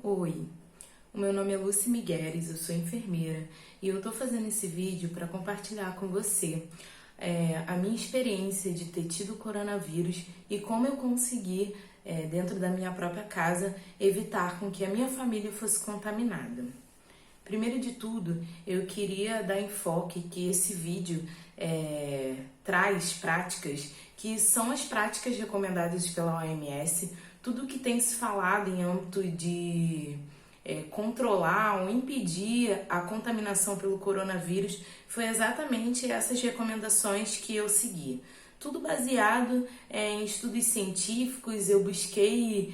Oi, o meu nome é Lucy Migueles, eu sou enfermeira e eu tô fazendo esse vídeo para compartilhar com você a minha experiência de ter tido coronavírus e como eu consegui, dentro da minha própria casa, evitar com que a minha família fosse contaminada. Primeiro de tudo, eu queria dar enfoque que esse vídeo traz práticas que são as práticas recomendadas pela OMS, tudo que tem se falado em âmbito de controlar ou impedir a contaminação pelo coronavírus foi exatamente essas recomendações que eu segui. Tudo baseado em estudos científicos, eu busquei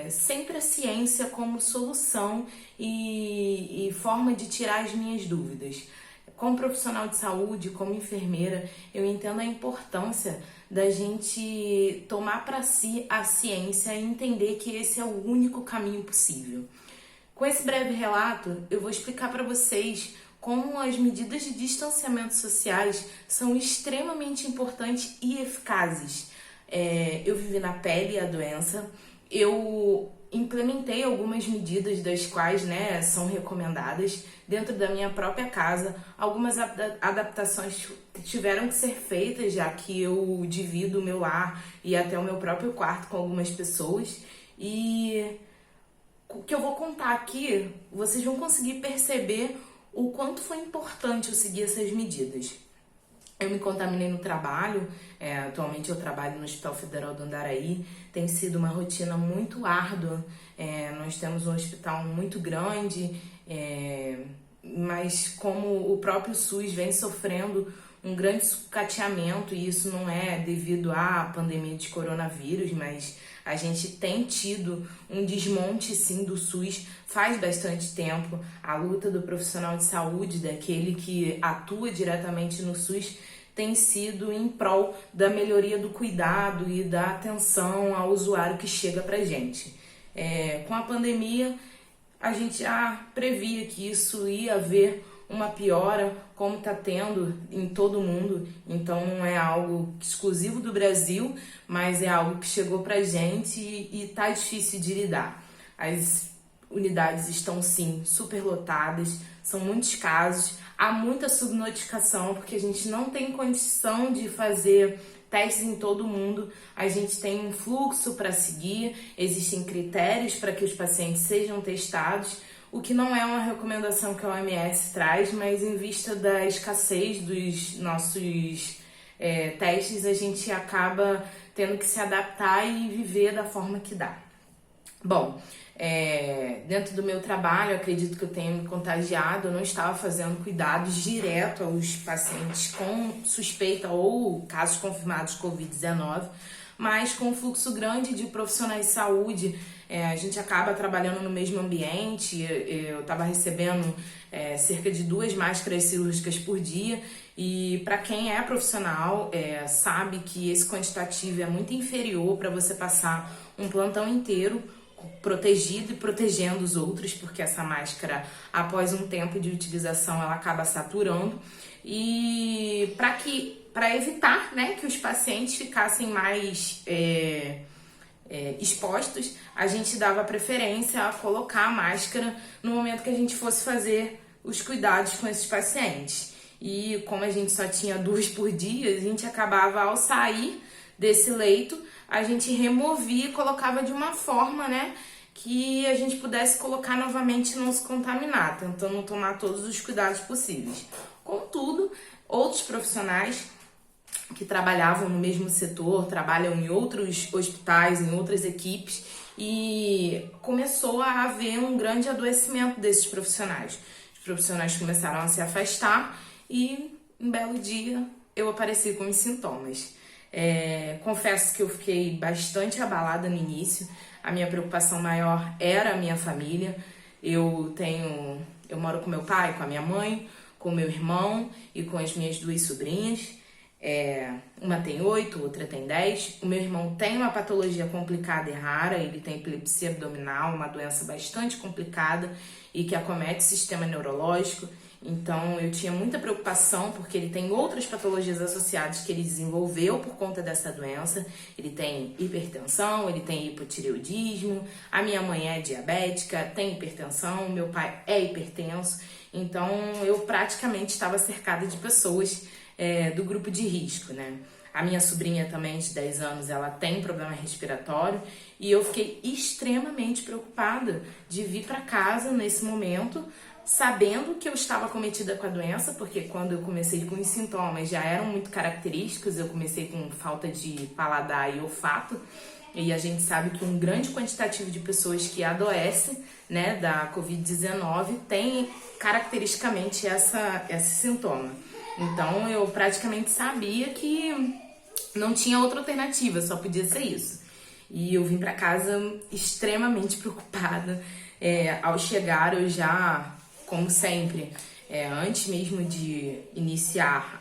sempre a ciência como solução e forma de tirar as minhas dúvidas. Como profissional de saúde, como enfermeira, eu entendo a importância da gente tomar para si a ciência e entender que esse é o único caminho possível. Com esse breve relato, eu vou explicar para vocês como as medidas de distanciamento sociais são extremamente importantes e eficazes. Eu vivi na pele a doença, eu implementei algumas medidas das quais são recomendadas dentro da minha própria casa. Algumas adaptações tiveram que ser feitas, já que eu divido o meu lar e até o meu próprio quarto com algumas pessoas. E o que eu vou contar aqui, vocês vão conseguir perceber o quanto foi importante eu seguir essas medidas. Eu me contaminei no trabalho, atualmente eu trabalho no Hospital Federal do Andaraí, tem sido uma rotina muito árdua, nós temos um hospital muito grande, mas como o próprio SUS vem sofrendo um grande sucateamento, e isso não é devido à pandemia de coronavírus, mas a gente tem tido um desmonte sim do SUS faz bastante tempo. A luta do profissional de saúde, daquele que atua diretamente no SUS, tem sido em prol da melhoria do cuidado e da atenção ao usuário que chega pra gente. Com a pandemia, a gente já previa que isso ia haver uma piora, como está tendo em todo o mundo. Então não é algo exclusivo do Brasil, mas é algo que chegou pra gente e está difícil de lidar. As unidades estão sim superlotadas, são muitos casos, há muita subnotificação, porque a gente não tem condição de fazer testes em todo mundo, a gente tem um fluxo para seguir, existem critérios para que os pacientes sejam testados, o que não é uma recomendação que a OMS traz, mas em vista da escassez dos nossos testes, a gente acaba tendo que se adaptar e viver da forma que dá. Bom, dentro do meu trabalho, acredito que eu tenha me contagiado, eu não estava fazendo cuidados direto aos pacientes com suspeita ou casos confirmados de Covid-19, mas com um fluxo grande de profissionais de saúde, a gente acaba trabalhando no mesmo ambiente. Eu estava recebendo cerca de 2 máscaras cirúrgicas por dia, e para quem é profissional sabe que esse quantitativo é muito inferior para você passar um plantão inteiro protegido e protegendo os outros, porque essa máscara, após um tempo de utilização, ela acaba saturando. E para evitar que os pacientes ficassem mais expostos, a gente dava preferência a colocar a máscara no momento que a gente fosse fazer os cuidados com esses pacientes. E como a gente só tinha 2 por dia, a gente acabava, ao sair desse leito, a gente removia e colocava de uma forma, que a gente pudesse colocar novamente e não se contaminar, tentando tomar todos os cuidados possíveis. Contudo, outros profissionais que trabalhavam no mesmo setor, trabalham em outros hospitais, em outras equipes, e começou a haver um grande adoecimento desses profissionais. Os profissionais começaram a se afastar e, um belo dia, eu apareci com os sintomas. Confesso que eu fiquei bastante abalada no início. A minha preocupação maior era a minha família. Eu moro com meu pai, com a minha mãe, com meu irmão e com as minhas 2 sobrinhas. Uma tem 8, outra tem 10. O meu irmão tem uma patologia complicada e rara, ele tem epilepsia abdominal, uma doença bastante complicada e que acomete o sistema neurológico. Então eu tinha muita preocupação porque ele tem outras patologias associadas que ele desenvolveu por conta dessa doença. Ele tem hipertensão, ele tem hipotireoidismo, a minha mãe é diabética, tem hipertensão, meu pai é hipertenso. Então eu praticamente estava cercada de pessoas do grupo de risco, né? A minha sobrinha também, de 10 anos, ela tem problema respiratório e eu fiquei extremamente preocupada de vir para casa nesse momento, sabendo que eu estava acometida com a doença, porque quando eu comecei com os sintomas já eram muito característicos, eu comecei com falta de paladar e olfato, e a gente sabe que um grande quantitativo de pessoas que adoecem, né, da Covid-19 tem caracteristicamente esse sintoma. Então eu praticamente sabia que não tinha outra alternativa, só podia ser isso. E eu vim para casa extremamente preocupada. Ao chegar eu já, como sempre, antes mesmo de iniciar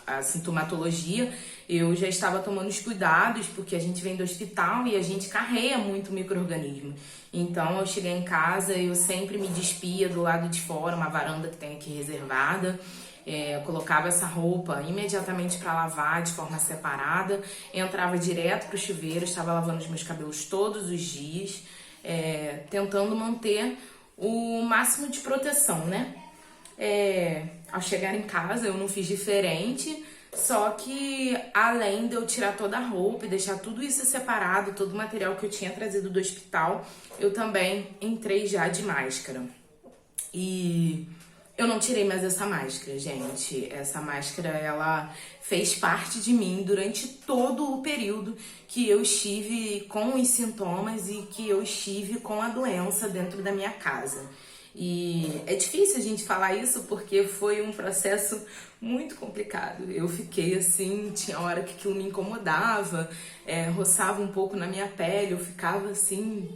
a sintomatologia, eu já estava tomando os cuidados, porque a gente vem do hospital e a gente carrega muito micro-organismo. Então eu cheguei em casa, eu sempre me despia do lado de fora, uma varanda que tem aqui reservada. Eu colocava essa roupa imediatamente para lavar de forma separada, entrava direto para o chuveiro, estava lavando os meus cabelos todos os dias, tentando manter o máximo de proteção, né? Ao chegar em casa eu não fiz diferente, só que além de eu tirar toda a roupa e deixar tudo isso separado, todo o material que eu tinha trazido do hospital, eu também entrei já de máscara. E eu não tirei mais essa máscara, gente. Essa máscara, ela fez parte de mim durante todo o período que eu estive com os sintomas e que eu estive com a doença dentro da minha casa. E é difícil a gente falar isso porque foi um processo muito complicado. Eu fiquei assim, tinha hora que aquilo me incomodava, roçava um pouco na minha pele, eu ficava assim,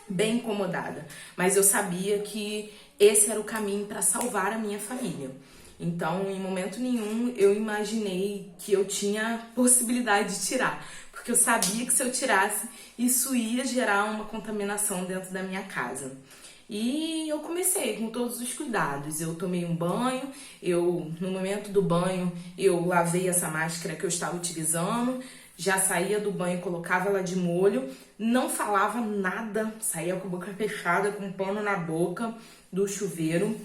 bem incomodada. Mas eu sabia que esse era o caminho para salvar a minha família. Então, em momento nenhum, eu imaginei que eu tinha possibilidade de tirar. Porque eu sabia que se eu tirasse, isso ia gerar uma contaminação dentro da minha casa. E eu comecei com todos os cuidados. Eu tomei um banho, no momento do banho, eu lavei essa máscara que eu estava utilizando, já saía do banho, colocava ela de molho, não falava nada, saía com a boca fechada, com um pano na boca do chuveiro,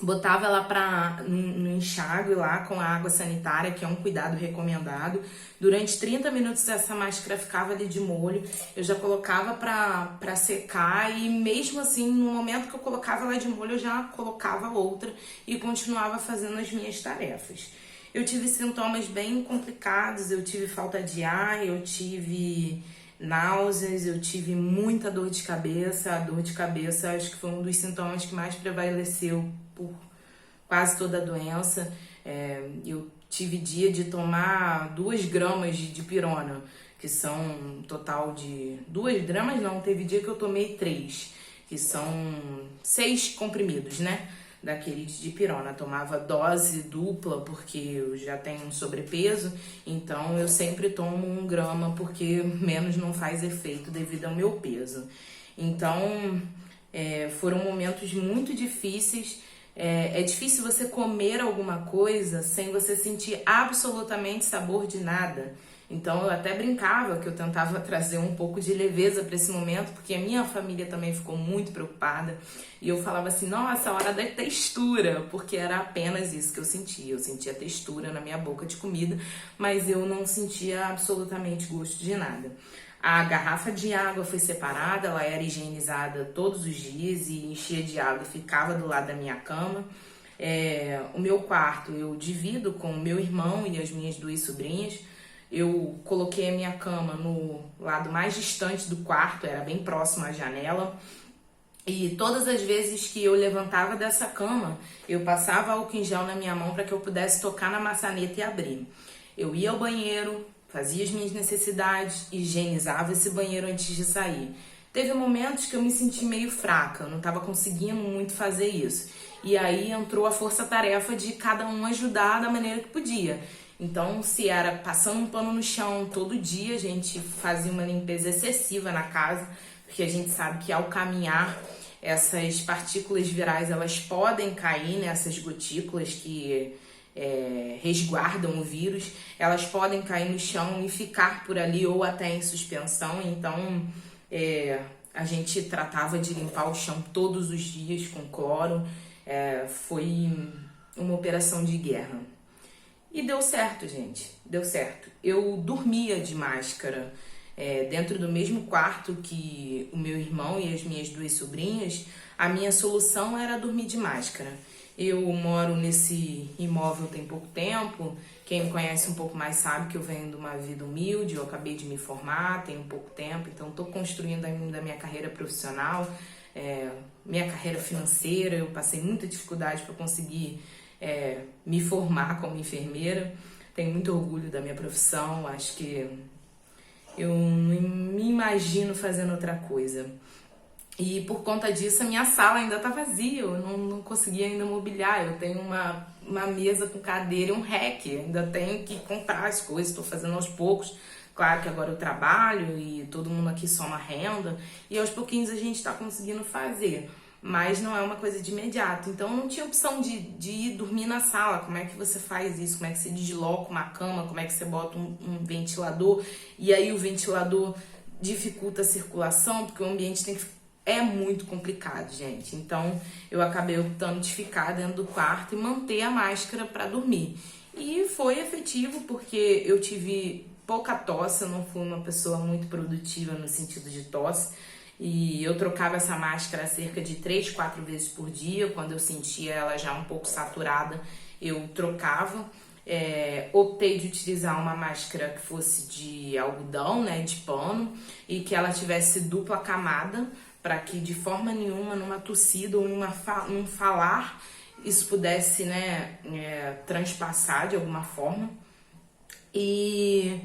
botava ela no enxágue lá com a água sanitária, que é um cuidado recomendado. Durante 30 minutos essa máscara ficava ali de molho, eu já colocava pra secar e mesmo assim, no momento que eu colocava ela de molho, eu já colocava outra e continuava fazendo as minhas tarefas. Eu tive sintomas bem complicados, eu tive falta de ar, eu tive náuseas, eu tive muita dor de cabeça. A dor de cabeça acho que foi um dos sintomas que mais prevaleceu por quase toda a doença. Eu tive dia de tomar 2 gramas de dipirona, que são um total de 2 gramas não, teve dia que eu tomei 3, que são 6 comprimidos, né? Daqueles de dipirona. Tomava dose dupla porque eu já tenho um sobrepeso, então eu sempre tomo 1 grama porque menos não faz efeito devido ao meu peso. Então foram momentos muito difíceis. É difícil você comer alguma coisa sem você sentir absolutamente sabor de nada. Então eu até brincava que eu tentava trazer um pouco de leveza para esse momento, porque a minha família também ficou muito preocupada. E eu falava assim, nossa, a hora da textura, porque era apenas isso que eu sentia. Eu sentia textura na minha boca de comida, mas eu não sentia absolutamente gosto de nada. A garrafa de água foi separada, ela era higienizada todos os dias e enchia de água e ficava do lado da minha cama. O meu quarto eu divido com o meu irmão e as minhas 2 sobrinhas. Eu coloquei a minha cama no lado mais distante do quarto, era bem próximo à janela. E todas as vezes que eu levantava dessa cama, eu passava álcool em gel na minha mão para que eu pudesse tocar na maçaneta e abrir. Eu ia ao banheiro, fazia as minhas necessidades, higienizava esse banheiro antes de sair. Teve momentos que eu me senti meio fraca, eu não estava conseguindo muito fazer isso. E aí entrou a força-tarefa de cada um ajudar da maneira que podia. Então, se era passando um pano no chão todo dia, a gente fazia uma limpeza excessiva na casa, porque a gente sabe que ao caminhar essas partículas virais elas podem cair nessas gotículas que resguardam o vírus, elas podem cair no chão e ficar por ali ou até em suspensão. Então a gente tratava de limpar o chão todos os dias com cloro. Foi uma operação de guerra. E deu certo, gente, deu certo. Eu dormia de máscara dentro do mesmo quarto que o meu irmão e as minhas 2 sobrinhas. A minha solução era dormir de máscara. Eu moro nesse imóvel tem pouco tempo. Quem me conhece um pouco mais sabe que eu venho de uma vida humilde. Eu acabei de me formar, tem pouco tempo, então estou construindo ainda minha carreira profissional, minha carreira financeira. Eu passei muita dificuldade para conseguir me formar como enfermeira. Tenho muito orgulho da minha profissão. Acho que eu não me imagino fazendo outra coisa. E por conta disso, a minha sala ainda tá vazia, eu não consegui ainda mobiliar. Eu tenho uma mesa com cadeira e um rack, ainda tenho que comprar as coisas, estou fazendo aos poucos. Claro que agora eu trabalho e todo mundo aqui soma renda, e aos pouquinhos a gente está conseguindo fazer, mas não é uma coisa de imediato. Então não tinha opção de ir dormir na sala. Como é que você faz isso? Como é que você desloca uma cama? Como é que você bota um ventilador? E aí o ventilador dificulta a circulação, porque o ambiente é muito complicado, gente. Então eu acabei optando de ficar dentro do quarto e manter a máscara para dormir. E foi efetivo, porque eu tive pouca tosse, eu não fui uma pessoa muito produtiva no sentido de tosse. E eu trocava essa máscara cerca de 3, 4 vezes por dia. Quando eu sentia ela já um pouco saturada, eu trocava. Optei de utilizar uma máscara que fosse de algodão, né, de pano, e que ela tivesse dupla camada, para que de forma nenhuma, numa tossida ou num falar, isso pudesse, né, transpassar de alguma forma. E,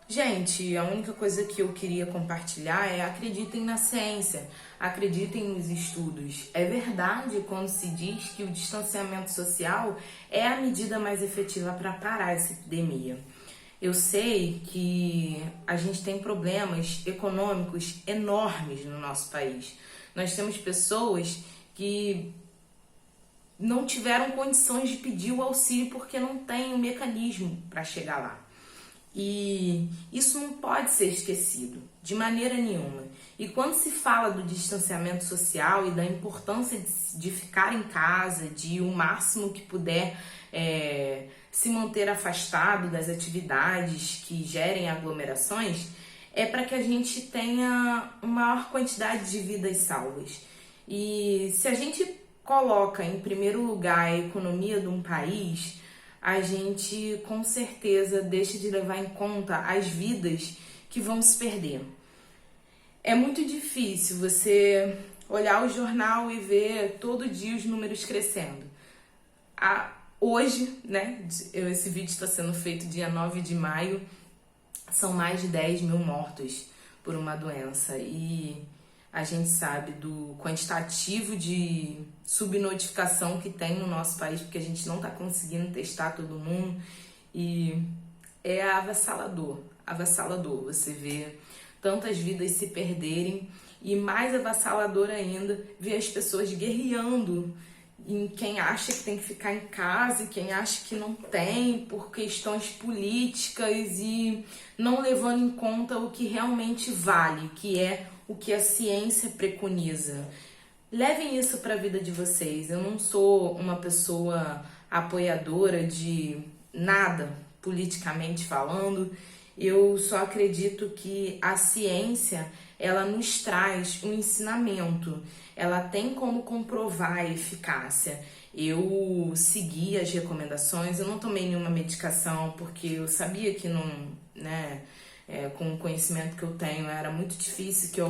gente, a única coisa que eu queria compartilhar é: acreditem na ciência, acreditem nos estudos. É verdade quando se diz que o distanciamento social é a medida mais efetiva para parar essa epidemia. Eu sei que a gente tem problemas econômicos enormes no nosso país. Nós temos pessoas que não tiveram condições de pedir o auxílio porque não tem um mecanismo para chegar lá. E isso não pode ser esquecido, de maneira nenhuma. E quando se fala do distanciamento social e da importância de ficar em casa, de o máximo que puder se manter afastado das atividades que gerem aglomerações, é para que a gente tenha uma maior quantidade de vidas salvas. E se a gente coloca em primeiro lugar a economia de um país, a gente com certeza deixa de levar em conta as vidas que vão se perder. É muito difícil você olhar o jornal e ver todo dia os números crescendo. Hoje, né, esse vídeo está sendo feito dia 9 de maio, são mais de 10 mil mortos por uma doença. E a gente sabe do quantitativo de subnotificação que tem no nosso país, porque a gente não está conseguindo testar todo mundo. E é avassalador, avassalador. Você vê tantas vidas se perderem, e mais avassalador ainda, ver as pessoas guerreando em quem acha que tem que ficar em casa e quem acha que não tem, por questões políticas, e não levando em conta o que realmente vale, que é o que a ciência preconiza. Levem isso para a vida de vocês. Eu não sou uma pessoa apoiadora de nada, politicamente falando. Eu só acredito que a ciência, ela nos traz um ensinamento. Ela tem como comprovar a eficácia. Eu segui as recomendações, eu não tomei nenhuma medicação, porque eu sabia que não, né, com o conhecimento que eu tenho, era muito difícil que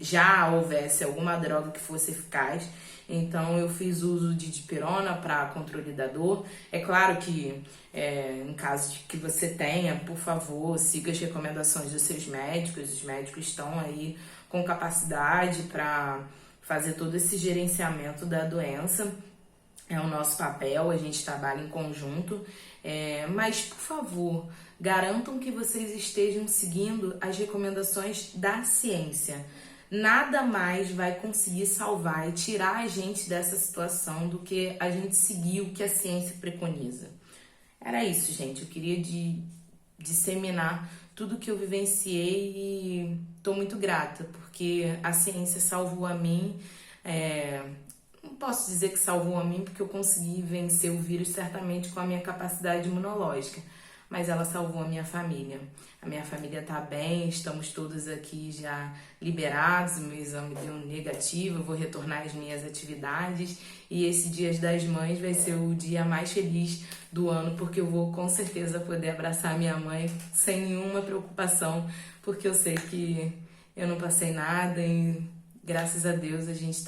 já houvesse alguma droga que fosse eficaz. Então eu fiz uso de dipirona para controle da dor. É claro que em caso de que você tenha, por favor, siga as recomendações dos seus médicos. Os médicos estão aí com capacidade para fazer todo esse gerenciamento da doença. É o nosso papel, a gente trabalha em conjunto. Mas, por favor, garantam que vocês estejam seguindo as recomendações da ciência. nada mais vai conseguir salvar e tirar a gente dessa situação do que a gente seguir o que a ciência preconiza. Era isso, gente. Eu queria disseminar tudo que eu vivenciei e tô muito grata, porque a ciência salvou a mim. Não posso dizer que salvou a mim, porque eu consegui vencer o vírus certamente com a minha capacidade imunológica, mas ela salvou a minha família. A minha família tá bem, estamos todos aqui já liberados, o meu exame deu negativo, eu vou retornar às minhas atividades e esse Dia das Mães vai ser o dia mais feliz do ano, porque eu vou com certeza poder abraçar minha mãe sem nenhuma preocupação, porque eu sei que eu não passei nada e graças a Deus a gente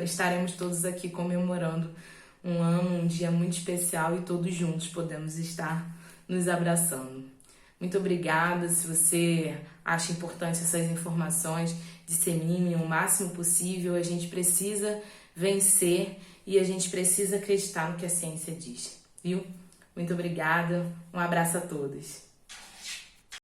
estaremos todos aqui comemorando um ano, um dia muito especial e todos juntos podemos estar nos abraçando. Muito obrigada. Se você acha importante essas informações, dissemine o máximo possível. A gente precisa vencer e a gente precisa acreditar no que a ciência diz, viu? Muito obrigada. Um abraço a todos.